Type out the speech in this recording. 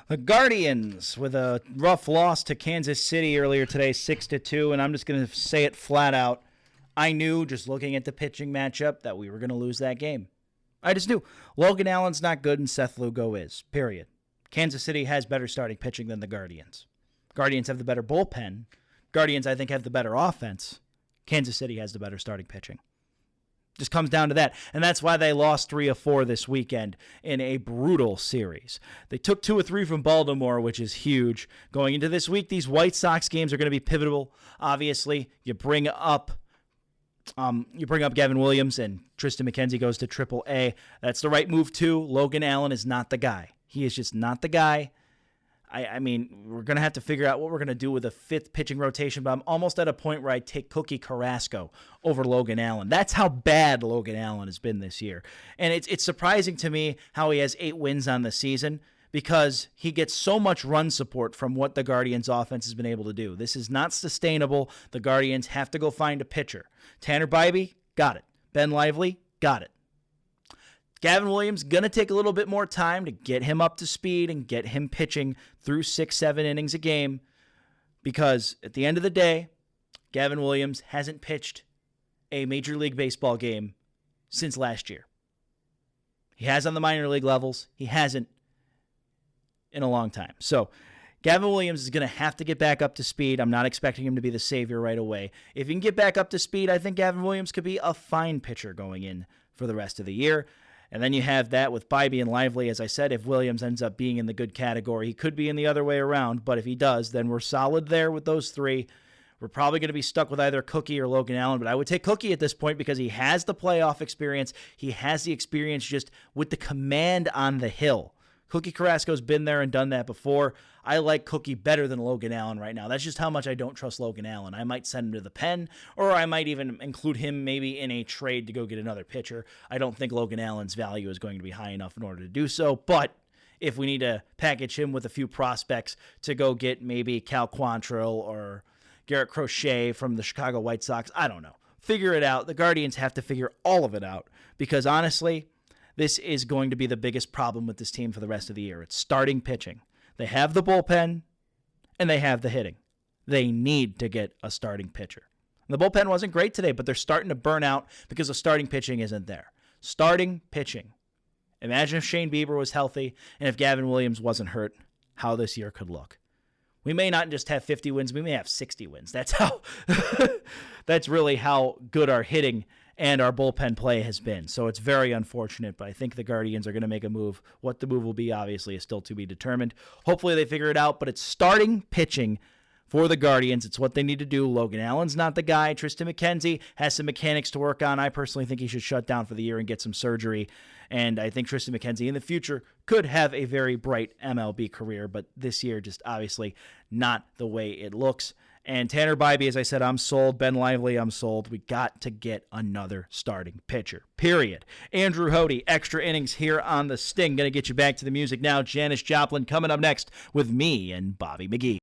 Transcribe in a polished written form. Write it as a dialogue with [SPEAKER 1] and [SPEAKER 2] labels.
[SPEAKER 1] The Guardians with a rough loss to Kansas City earlier today, 6-2, and I'm just going to say it flat out. I knew, just looking at the pitching matchup, that we were going to lose that game. I just knew. Logan Allen's not good and Seth Lugo is, period. Kansas City has better starting pitching than the Guardians. Guardians have the better bullpen. Guardians, I think, have the better offense. Kansas City has the better starting pitching. Just comes down to that. And that's why they lost 3 of 4 this weekend in a brutal series. They took 2 of 3 from Baltimore, which is huge. Going into this week, these White Sox games are going to be pivotal. Obviously, you bring up Gavin Williams and Tristan McKenzie goes to AAA. That's the right move too. Logan Allen is not the guy. He is just not the guy. I mean, we're going to have to figure out what we're going to do with a 5th pitching rotation, but I'm almost at a point where I take Cookie Carrasco over Logan Allen. That's how bad Logan Allen has been this year. And it's surprising to me how he has 8 wins on the season because he gets so much run support from what the Guardians offense has been able to do. This is not sustainable. The Guardians have to go find a pitcher. Tanner Bybee, got it. Ben Lively, got it. Gavin Williams, going to take a little bit more time to get him up to speed and get him pitching through 6-7 innings a game because at the end of the day, Gavin Williams hasn't pitched a Major League Baseball game since last year. He has on the minor league levels. He hasn't in a long time. So Gavin Williams is going to have to get back up to speed. I'm not expecting him to be the savior right away. If he can get back up to speed, I think Gavin Williams could be a fine pitcher going in for the rest of the year. And then you have that with Bybee and Lively. As I said, if Williams ends up being in the good category, he could be in the other way around. But if he does, then we're solid there with those 3. We're probably going to be stuck with either Cookie or Logan Allen. But I would take Cookie at this point because he has the playoff experience. He has the experience just with the command on the hill. Cookie Carrasco's been there and done that before. I like Cookie better than Logan Allen right now. That's just how much I don't trust Logan Allen. I might send him to the pen, or I might even include him maybe in a trade to go get another pitcher. I don't think Logan Allen's value is going to be high enough in order to do so, but if we need to package him with a few prospects to go get maybe Cal Quantrill or Garrett Crochet from the Chicago White Sox, I don't know. Figure it out. The Guardians have to figure all of it out because honestly, this is going to be the biggest problem with this team for the rest of the year. It's starting pitching. They have the bullpen, and they have the hitting. They need to get a starting pitcher. And the bullpen wasn't great today, but they're starting to burn out because the starting pitching isn't there. Starting pitching. Imagine if Shane Bieber was healthy and if Gavin Williams wasn't hurt, how this year could look. We may not just have 50 wins, we may have 60 wins. That's how that's really how good our hitting and our bullpen play has been. So it's very unfortunate, but I think the Guardians are going to make a move. What the move will be, obviously, is still to be determined. Hopefully they figure it out, but it's starting pitching for the Guardians. It's what they need to do. Logan Allen's not the guy. Tristan McKenzie has some mechanics to work on. I personally think he should shut down for the year and get some surgery. And I think Tristan McKenzie in the future could have a very bright MLB career, but this year just obviously not the way it looks. And Tanner Bybee, as I said, I'm sold. Ben Lively, I'm sold. We got to get another starting pitcher, period. Andrew Hoty, Extra Innings here on The Sting. Going to get you back to the music now. Janis Joplin coming up next with me and Bobby McGee.